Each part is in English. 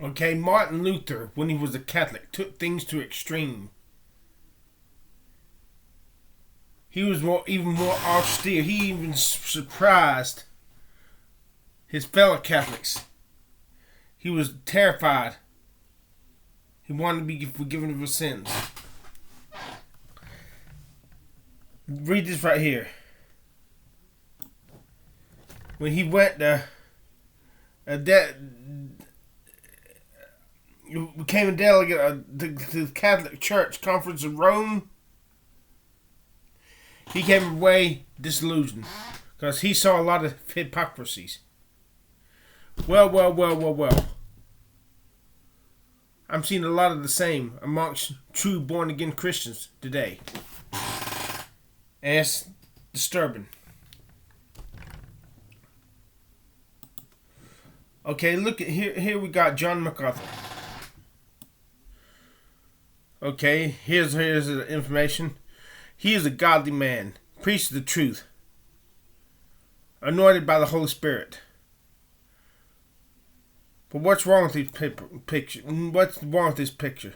Okay, Martin Luther, when he was a Catholic, took things to extreme. He was even more austere. He even surprised his fellow Catholics. He was terrified. He wanted to be forgiven of his sins. Read this right here. When he went became a delegate to the Catholic Church Conference in Rome, he came away disillusioned because he saw a lot of hypocrisies. Well. I'm seeing a lot of the same amongst true born-again Christians today. And it's disturbing. Okay, look at here we got John MacArthur. Okay, here's the information. He is a godly man, preaches the truth, anointed by the Holy Spirit. But what's wrong with this picture? What's wrong with this picture?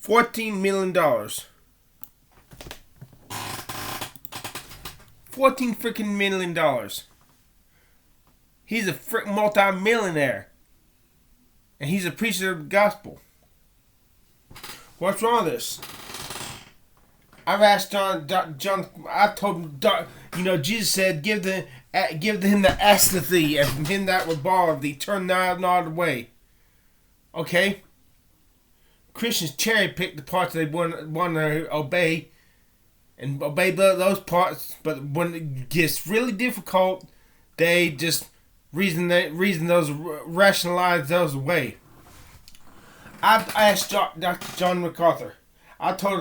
$14 million. $14 freaking million. He's a multi-millionaire. And he's a preacher of the gospel. What's wrong with this? I've asked John. I told him, Jesus said, give him the asketh, and him that would borrow thee, turn not away. Okay? Christians cherry pick the parts they want to obey, and obey those parts, but when it gets really difficult, they just rationalize those away. I've asked Dr. John MacArthur. I told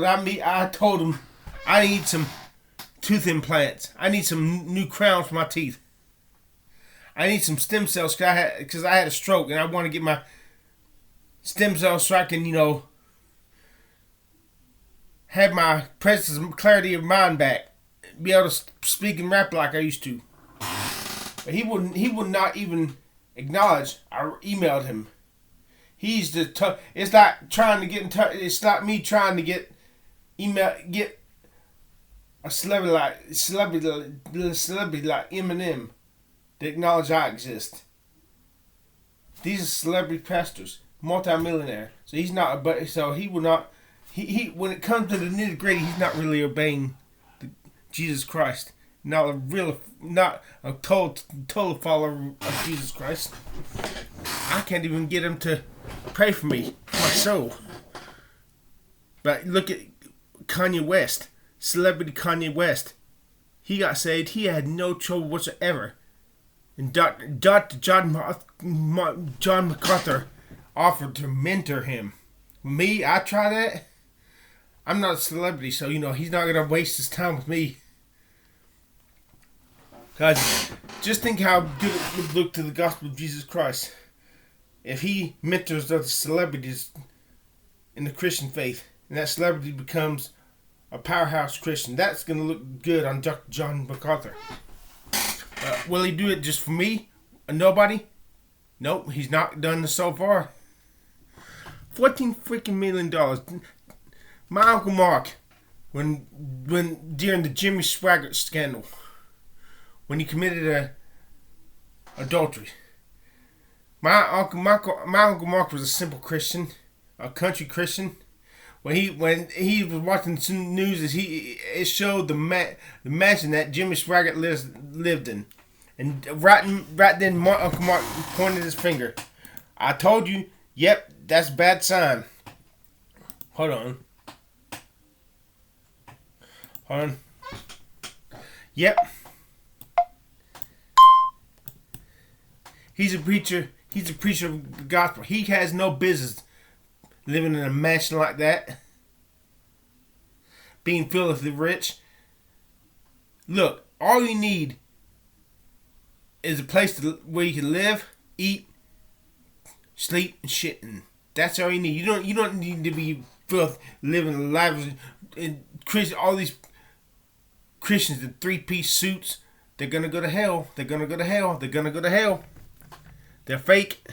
him I need some tooth implants. I need some new crowns for my teeth. I need some stem cells because I had a stroke and I want to get my stem cells so I can, have my presence and clarity of mind back. Be able to speak and rap like I used to. But he would not even acknowledge. I emailed him. He's the it's like trying to get in touch. It's like me trying to get a celebrity like Eminem to acknowledge I exist. These are celebrity pastors, multi-millionaire. So he's not. But so he will not. He when it comes to the nitty gritty, he's not really obeying Jesus Christ. Not a total follower of Jesus Christ. I can't even get him to pray for me, for my soul. But look at Kanye West, celebrity Kanye West. He got saved. He had no trouble whatsoever. And Dr. John MacArthur offered to mentor him. Me, I try that. I'm not a celebrity, so he's not gonna waste his time with me. Guys, just think how good it would look to the gospel of Jesus Christ if he mentors other celebrities in the Christian faith, and that celebrity becomes a powerhouse Christian. That's going to look good on Dr. John MacArthur. Will he do it just for me? Nobody? Nope, he's not done this so far. $14 freaking million. My Uncle Mark, when during the Jimmy Swaggart scandal, when he committed adultery. My Uncle Mark was a simple Christian, a country Christian. When he was watching the news, it showed the mansion that Jimmy Swaggart lived in, and right then Uncle Mark pointed his finger. I told you, yep, that's a bad sign. Hold on. Yep. He's a preacher of the gospel. He has no business living in a mansion like that. Being filthy rich. Look, all you need is a place where you can live, eat, sleep, and shit. And that's all you need. You don't need to be living lives in all these Christians in 3-piece suits. They're gonna go to hell. They're gonna go to hell. They're fake.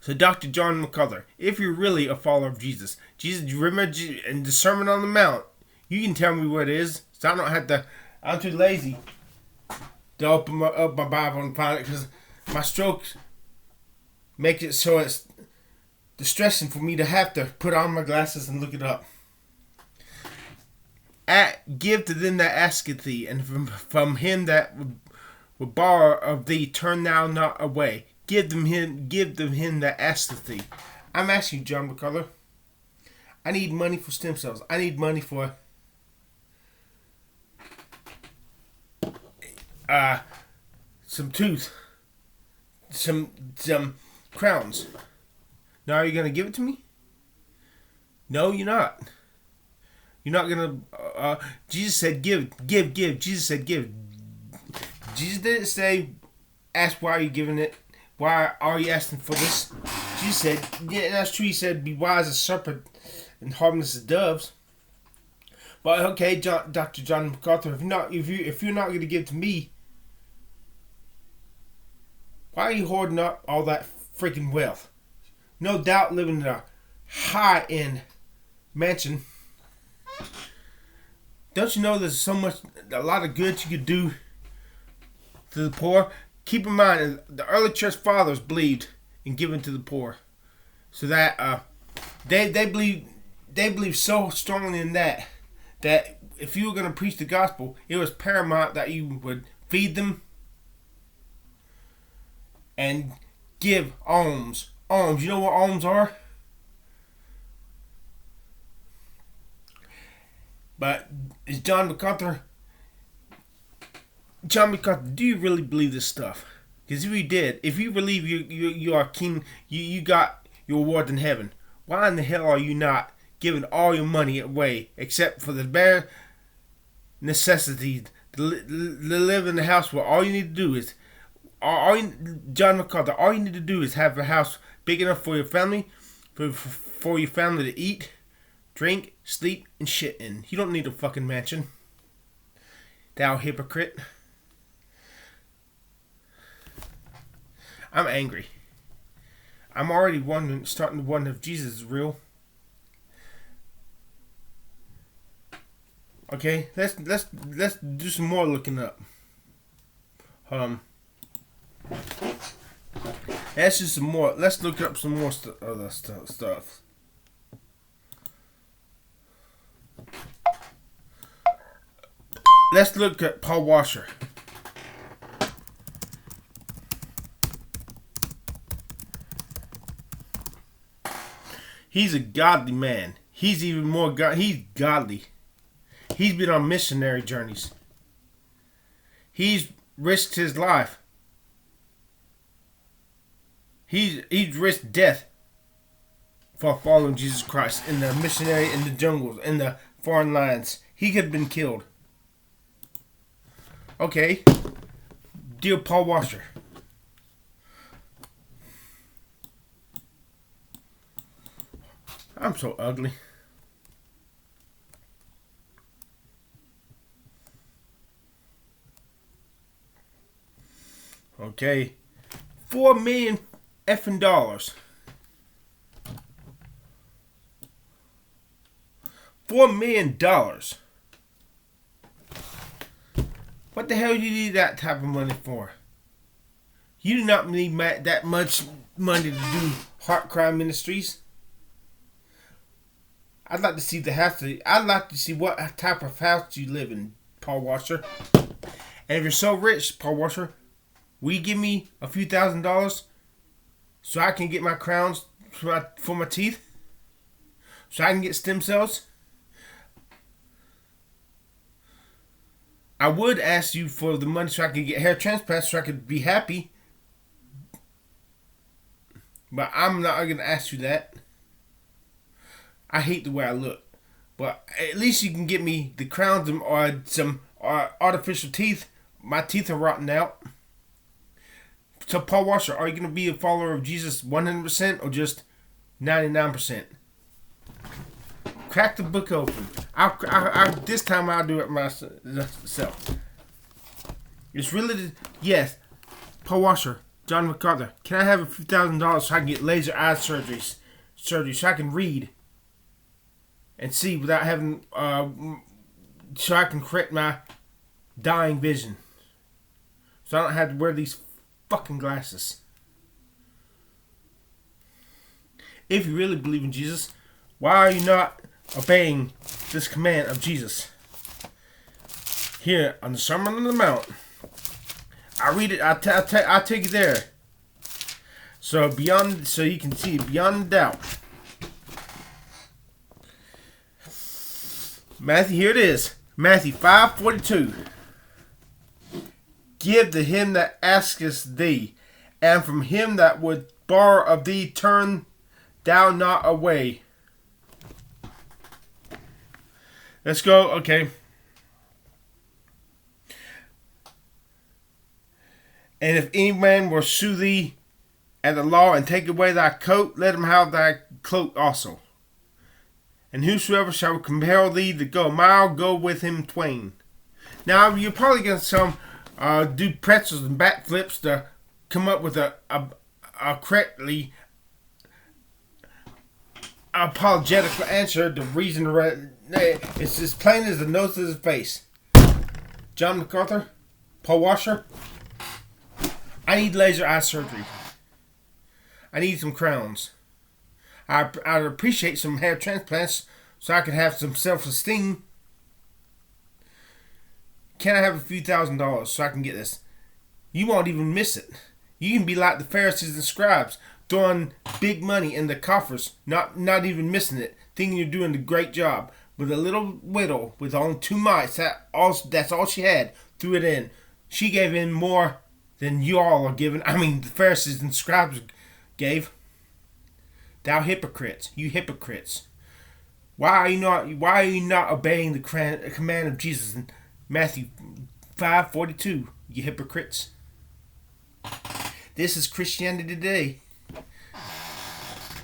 So Dr. John MacArthur, if you're really a follower of Jesus, you remember in the Sermon on the Mount, you can tell me what it is. So I don't have to, I'm too lazy to open up my Bible and find it because my strokes make it so it's distressing for me to have to put on my glasses and look it up. Give to them that asketh thee, and from him that would borrow of thee, turn thou not away. Give them him that asketh thee. I'm asking you, John MacArthur. I need money for stem cells. I need money for some tooth, some crowns. Now, are you gonna give it to me? No, you're not. You're not gonna. Jesus said, "Give." Jesus said, "Give." Jesus didn't say, "Ask why are you giving it? Why are you asking for this?" Jesus said, "Yeah, that's true." He said, "Be wise as serpent and harmless as doves." But okay, Dr. John MacArthur, if you're not going to give to me, why are you hoarding up all that freaking wealth? No doubt, living in a high-end mansion. Don't you know there's a lot of good you could do to the poor? Keep in mind, the early church fathers believed in giving to the poor, so that they believe so strongly in that if you were going to preach the gospel, it was paramount that you would feed them and give alms. Alms, you know what alms are? But is John MacArthur, do you really believe this stuff? Because if you did, if you believe you are king, you got your reward in heaven, why in the hell are you not giving all your money away except for the bare necessities to live in the house where all you need to do is, John MacArthur, all you need to do is have a house big enough for your family, for your family to eat, drink, sleep, and shit in. You don't need a fucking mansion. Thou hypocrite. I'm angry. I'm already starting to wonder if Jesus is real. Okay, let's do some more looking up. Let's do some more. Let's look up some more other stuff. Let's look at Paul Washer. He's a godly man. He's even more he's godly. He's been on missionary journeys. He's risked his life. He's risked death for following Jesus Christ in the missionary, in the jungles, in the foreign lands. He could have been killed. Okay, dear Paul Washer. I'm so ugly. Okay, $4 million effing dollars. $4 million. What the hell do you need that type of money for? You do not need that much money to do heart crime ministries. I'd like to see the house. I'd like to see what type of house you live in, Paul Washer. And if you're so rich, Paul Washer, will you give me a few $1,000s so I can get my crowns for my teeth? So I can get stem cells? I would ask you for the money so I could get hair transplants so I could be happy. But I'm not going to ask you that. I hate the way I look. But at least you can get me the crowns or some artificial teeth. My teeth are rotting out. So Paul Washer, are you going to be a follower of Jesus 100% or just 99%? Crack the book open. This time I'll do it myself. It's really Yes, Paul Washer, John MacArthur, can I have a few $1,000 so I can get laser eye surgery so I can read and see without having, so I can correct my dying vision. So I don't have to wear these fucking glasses. If you really believe in Jesus, why are you not obeying this command of Jesus? Here on the Sermon on the Mount, I read it. I take you there. So you can see beyond doubt. Matthew, here it is. Matthew 5:42. Give to him that asketh thee, and from him that would borrow of thee turn thou not away. Let's go. Okay. And if any man will sue thee at the law and take away thy coat, let him have thy cloak also. And whosoever shall compel thee to go a mile, go with him twain. Now, you're probably going to do pretzels and backflips to come up with a correctly apologetical answer. The reason it's as plain as the nose of his face. John MacArthur, Paul Washer, I need laser eye surgery. I need some crowns. I'd appreciate some hair transplants so I can have some self-esteem. Can I have a few $1,000s so I can get this? You won't even miss it. You can be like the Pharisees and scribes, throwing big money in the coffers, not even missing it, thinking you're doing a great job. But a little widow with only 2 mites, that's all she had, threw it in. She gave in more than you all are giving. I mean, the Pharisees and scribes gave. Thou hypocrites, you hypocrites. Why are you not obeying the command of Jesus in Matthew 5:42, you hypocrites? This is Christianity today.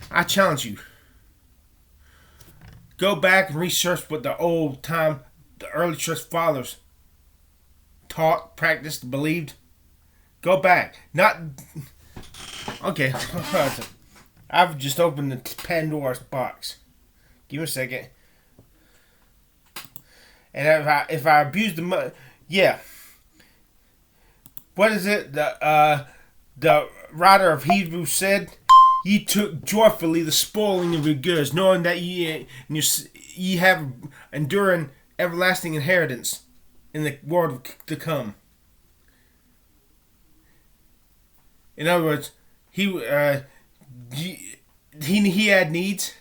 I challenge you. Go back and research what the early church fathers taught, practiced, believed. Go back. Okay. I've just opened the Pandora's box. Give me a second. And if I abuse the money, yeah. What is it? The writer of Hebrews said, "Ye took joyfully the spoiling of your goods, knowing that ye have enduring everlasting inheritance in the world to come." In other words, he had needs,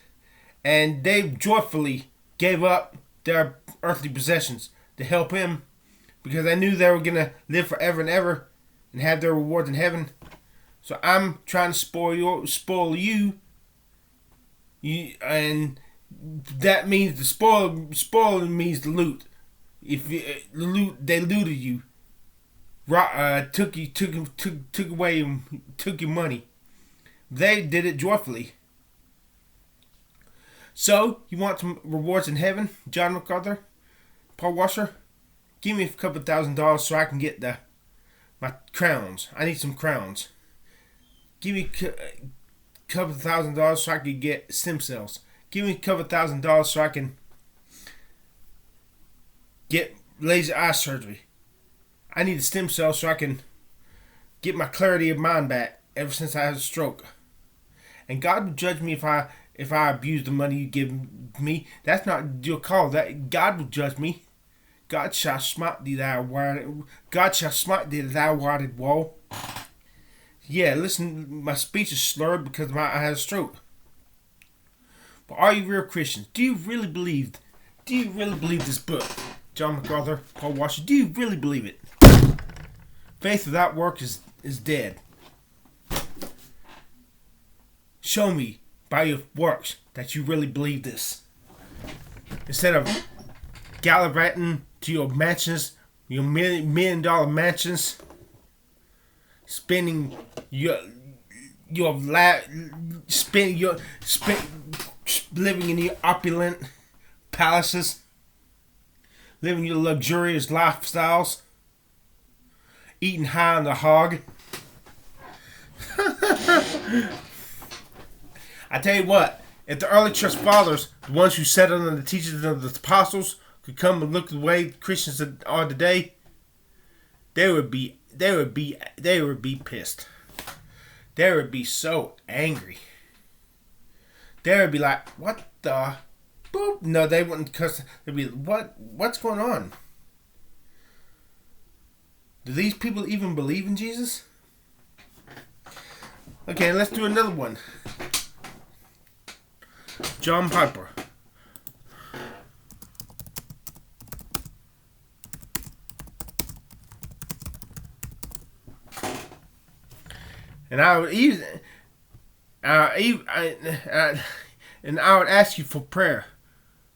and they joyfully gave up their earthly possessions to help him, because they knew they were going to live forever and ever and have their rewards in heaven. So I'm trying to spoil you, and that means the spoiling means the loot. If they looted you, took your money. They did it joyfully. So, you want some rewards in heaven, John MacArthur, Paul Washer? Give me a couple $1,000s so I can get my crowns. I need some crowns. Give me a couple $1,000s so I can get stem cells. Give me a couple $1,000s so I can get laser eye surgery. I need a stem cell so I can get my clarity of mind back ever since I had a stroke. And God will judge me if I abuse the money you give me. That's not your call. That God will judge me. God shall smite thee, thou warded wall. Yeah, listen, my speech is slurred because I had a stroke. But are you real Christians? Do you really believe this book? John MacArthur, Paul Washer, do you really believe it? Faith without work is dead. Show me by your works that you really believe this. Instead of gallivanting to your mansions, your $1 million mansions, living in your opulent palaces, living your luxurious lifestyles. eating high on the hog. I tell you what, if the early church fathers, the ones who sat under the teachings of the apostles, could come and look the way Christians are today, they would be pissed. They would be so angry. They would be like, what the boop? No, they wouldn't cuss. They'd be, what's going on? Do these people even believe in Jesus? Okay, let's do another one. John Piper. And I would ask you for prayer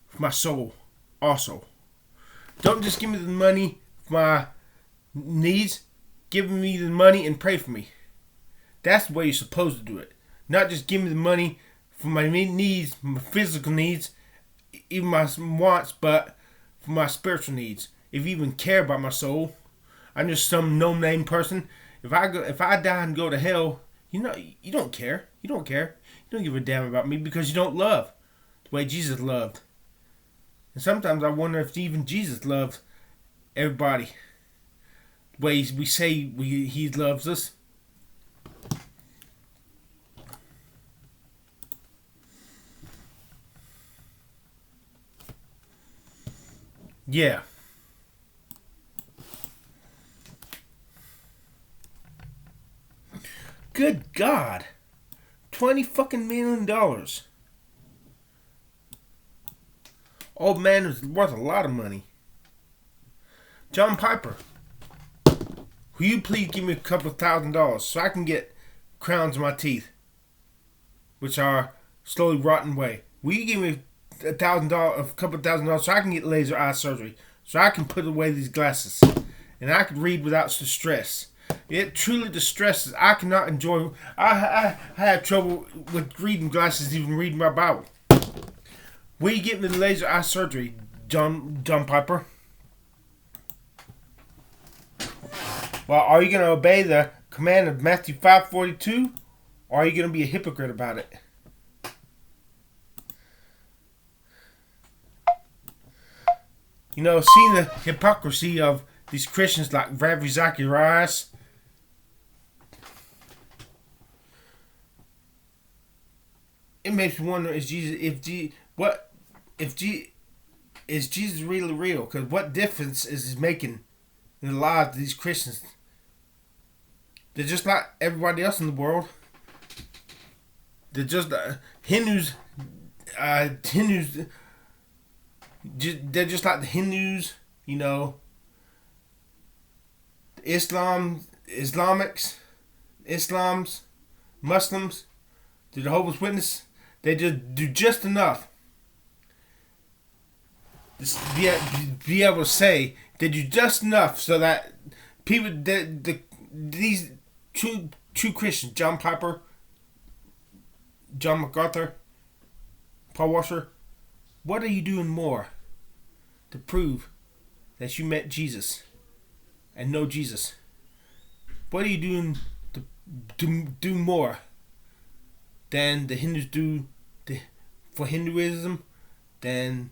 for my soul also. Don't just give me the money for my needs. Give me the money and pray for me. That's the way you're supposed to do it. Not just give me the money for my needs, my physical needs, even my wants, but for my spiritual needs. If you even care about my soul, I'm just some no-name person. If I die and go to hell, you don't care. You don't care. You don't give a damn about me because you don't love the way Jesus loved. And sometimes I wonder if even Jesus loved everybody the way we say he loves us. Yeah. Good God. $20 million. Old man is worth a lot of money. John Piper, will you please give me a couple $1,000 so I can get crowns in my teeth, which are slowly rotting away? Will you give me a couple $1,000 so I can get laser eye surgery, so I can put away these glasses and I can read without stress? It truly distresses. I cannot enjoy. I have trouble with reading glasses, even reading my Bible. Will you get me the laser eye surgery, John Piper? Well, are you going to obey the command of Matthew 5:42, or are you going to be a hypocrite about it? You know, seeing the hypocrisy of these Christians like Rabbi Zacharias, it makes me wonder: is Jesus really real? Because what difference is he making in the lives of these Christians? They're just like everybody else in the world. They're just Hindus. They're just like the Hindus, you know. Islams, Muslims, the Jehovah's Witness. They just do just enough to be able to say they do just enough so that people, these true Christians, John Piper, John MacArthur, Paul Washer, what are you doing more to prove that you met Jesus and know Jesus? What are you doing to do more than the Hindus do for Hinduism, than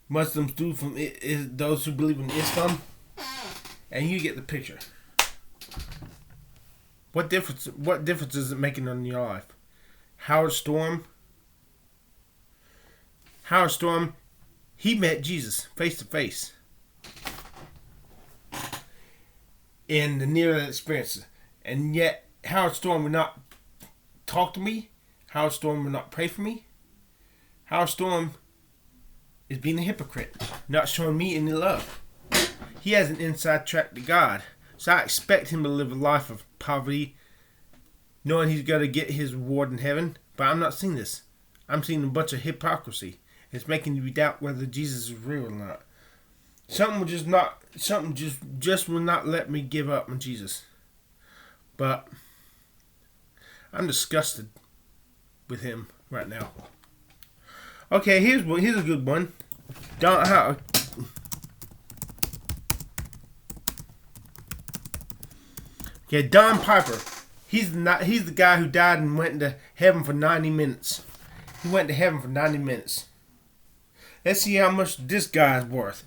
Muslims do from those who believe in Islam? And you get the picture. What difference is it making on your life? Howard Storm, he met Jesus face to face in the near-death experiences, and yet Howard Storm would not talk to me. Howard Storm would not pray for me. Howard Storm is being a hypocrite, not showing me any love. He has an inside track to God, so I expect him to live a life of poverty, knowing he's going to get his reward in heaven. But I'm not seeing this. I'm seeing a bunch of hypocrisy. It's making you doubt whether Jesus is real or not. Something just will not let me give up on Jesus. But I'm disgusted with him right now. Okay, here's a good one. Yeah, Don Piper. He's the guy who died and went into heaven for 90 minutes. He went to heaven for 90 minutes. Let's see how much this guy is worth.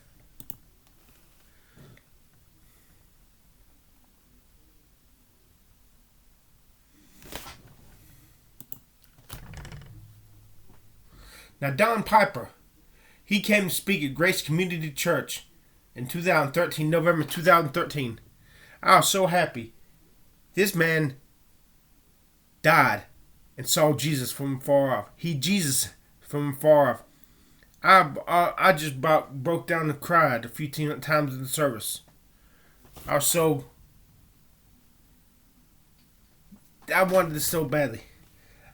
Now, Don Piper, he came to speak at Grace Community Church in 2013, November 2013. I was so happy. This man died and saw Jesus from far off. Jesus from far off. I just about broke down and cried a few times in the service. I wanted this so badly.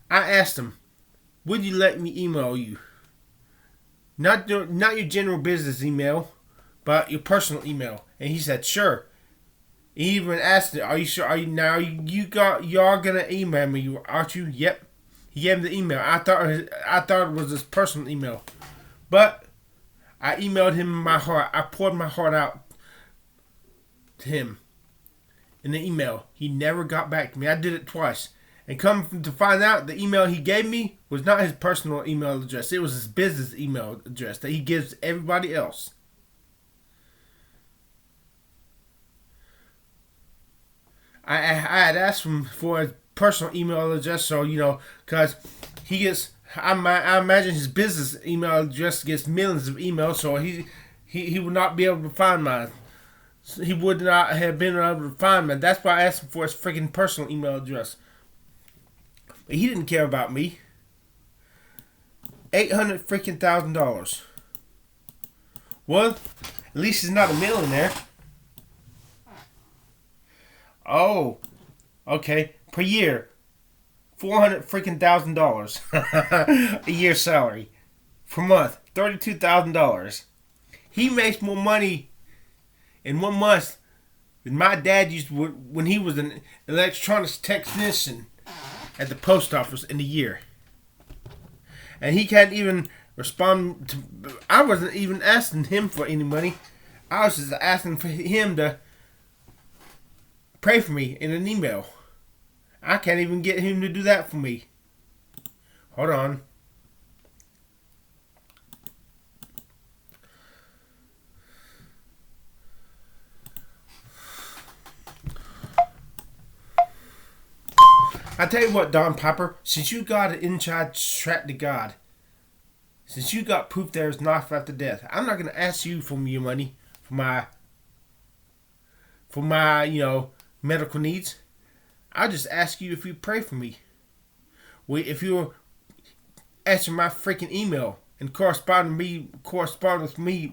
I asked him, would you let me email you? Not your general business email, but your personal email. And he said, sure. He even asked, are you sure? Y'all gonna email me, aren't you? Yep. He gave me the email. I thought it was his personal email. But I emailed him my heart. I poured my heart out to him in the email. He never got back to me. I did it twice. And come to find out, the email he gave me was not his personal email address. It was his business email address that he gives everybody else. I had asked him for his personal email address, so, because he gets, I imagine his business email address gets millions of emails, so he would not be able to find mine. He would not have been able to find mine. That's why I asked him for his freaking personal email address. But he didn't care about me. $800,000. Well, at least he's not a millionaire. Oh, okay. Per year, $400,000 a year salary. Per month, $32,000. He makes more money in 1 month than my dad used to when he was an electronics technician at the post office in a year. And he can't even respond to. I wasn't even asking him for any money. I was just asking for him to pray for me in an email. I can't even get him to do that for me. Hold on. I tell you what, Don Piper, since you got an inside track to God, since you got proof there is life after death, I'm not going to ask you for your money for my medical needs. I'll just ask you if you pray for me. If you answer my freaking email and correspond with me,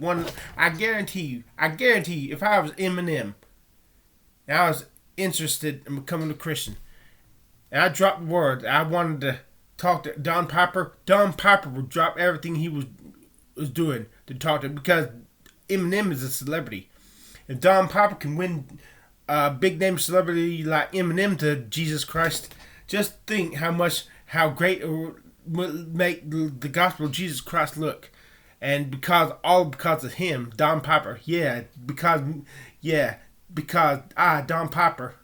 I guarantee you, if I was Eminem and I was interested in becoming a Christian, and I dropped the word, I wanted to talk to Don Piper would drop everything he was doing to talk to him, because Eminem is a celebrity. If Don Piper can win a big name celebrity like Eminem to Jesus Christ, just think how great it would make the gospel of Jesus Christ look. And because of him, Don Piper, because Don Piper,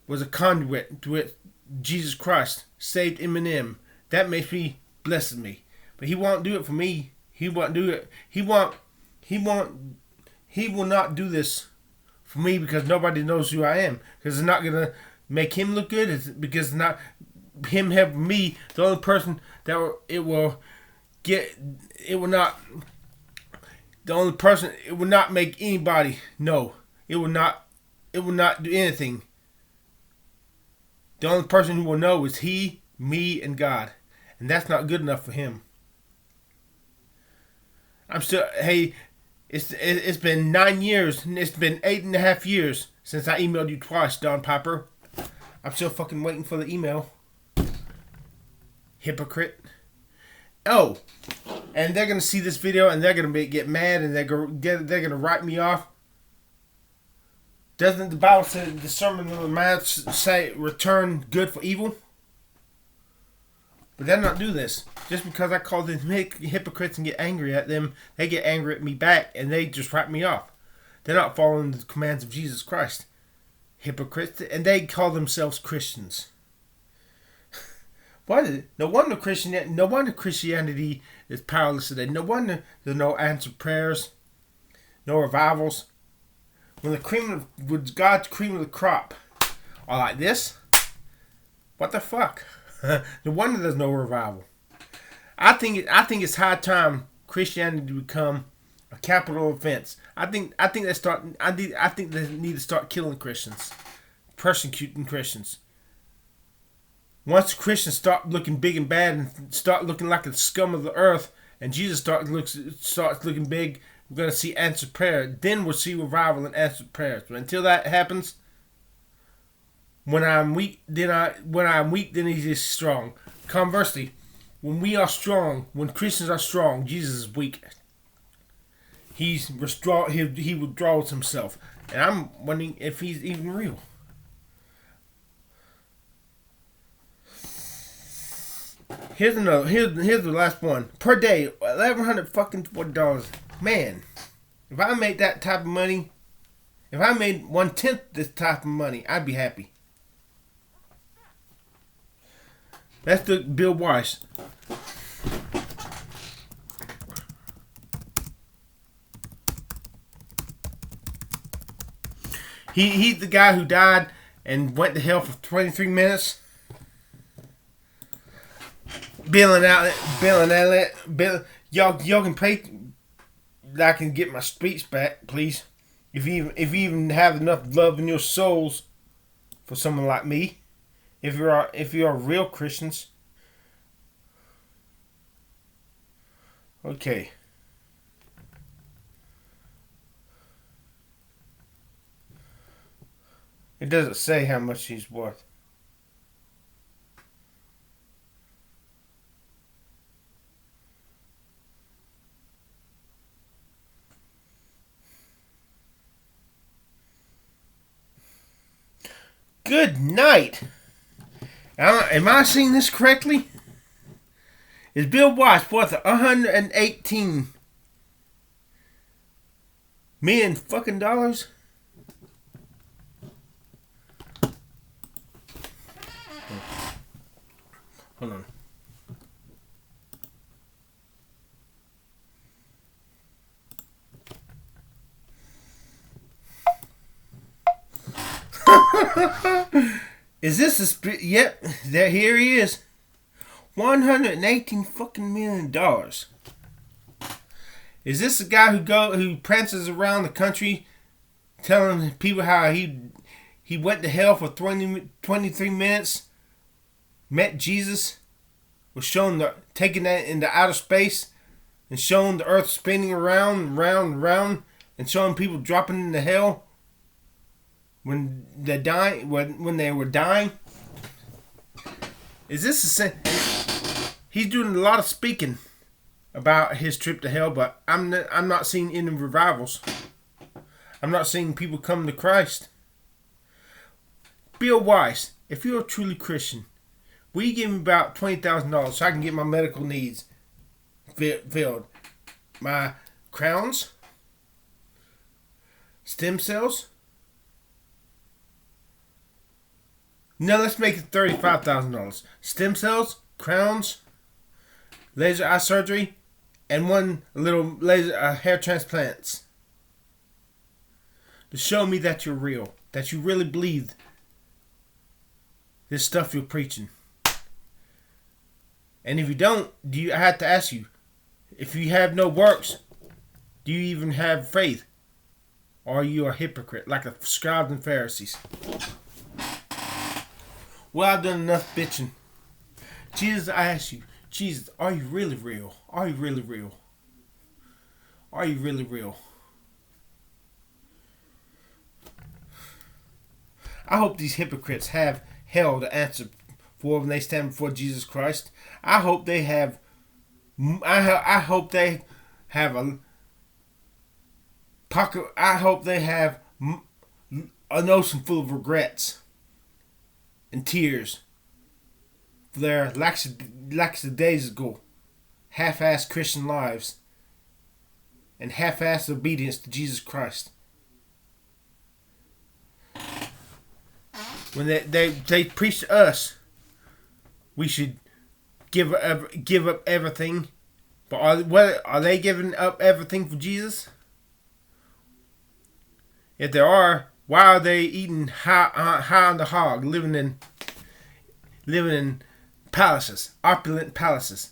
was a conduit to it. Jesus Christ saved Eminem. That makes me, blesses me. But he won't do it for me. He won't do it. He will not do this for me, because nobody knows who I am. Because it's not gonna make him look good. It's because it's not him helping me. The only person that it will not make anybody know. It will not do anything. The only person who will know is he, me, and God. And that's not good enough for him. It's been 9 years, and it's been 8.5 years since I emailed you twice, Don Piper. I'm still fucking waiting for the email. Hypocrite. Oh, and they're gonna see this video and they're gonna get mad and they're gonna write me off. Doesn't the Bible say the sermon of the Mount say return good for evil? But they'll not do this. Just because I call them hypocrites and get angry at them, they get angry at me back and they just write me off. They're not following the commands of Jesus Christ. hypocrites, and they call themselves Christians. No wonder Christianity is powerless today. No wonder there's no answered prayers, no revivals. When God's cream of the crop are like this, what the fuck? No wonder there's no revival. I think it's high time Christianity become a capital offense. I think they need to start killing Christians, persecuting Christians. Once Christians start looking big and bad and start looking like the scum of the earth, and Jesus starts looking big, we're gonna see answered prayer. Then we'll see revival and answered prayers. But until that happens, when I'm weak, then he's just strong. Conversely, when we are strong, when Christians are strong, Jesus is weak. He withdraws himself, and I'm wondering if he's even real. Here's the last one. Per day, $1,140. Man, if I made that type of money, if I made 1/10 this type of money, I'd be happy. That's the Bill Weiss. He's the guy who died and went to hell for 23 minutes. Y'all can pay that I can get my speech back, please. If you even have enough love in your souls for someone like me, if you are real Christians. Okay. It doesn't say how much he's worth. Good night. Am I seeing this correctly? Is Bill Weiss worth $118 million fucking dollars? Hold on. Is this a yep? There, here he is. $118 fucking million. Is this a guy who prances around the country, telling people how he went to hell for 23 minutes, met Jesus, was shown taking that into outer space, and shown the earth spinning around and round and round, and showing people dropping into hell when they were dying? Is this the same? He's doing a lot of speaking about his trip to hell, but I'm not seeing any revivals. I'm not seeing people come to Christ. Bill Weiss, if you're a truly Christian, will you give me about $20,000 so I can get my medical needs filled? My crowns? Stem cells? No, let's make it $35,000. Stem cells, crowns, laser eye surgery, and one little hair transplants. To show me that you're real, that you really believe this stuff you're preaching. And if you don't, I have to ask you, if you have no works, do you even have faith? Or are you a hypocrite, like the scribes and Pharisees? Well, I've done enough bitching. Jesus, I ask you, Jesus, are you really real? Are you really real? Are you really real? I hope these hypocrites have hell to answer for when they stand before Jesus Christ. I hope they have. I hope they have a pocket. I hope they have an ocean full of regrets and tears for their lackadaisical, half-assed Christian lives and half-assed obedience to Jesus Christ. when they preach to us, we should give up everything. But are they giving up everything for Jesus? If they are, why are they eating high on the hog, living in palaces, opulent palaces,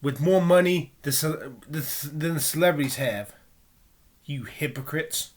with more money than the celebrities have? You hypocrites.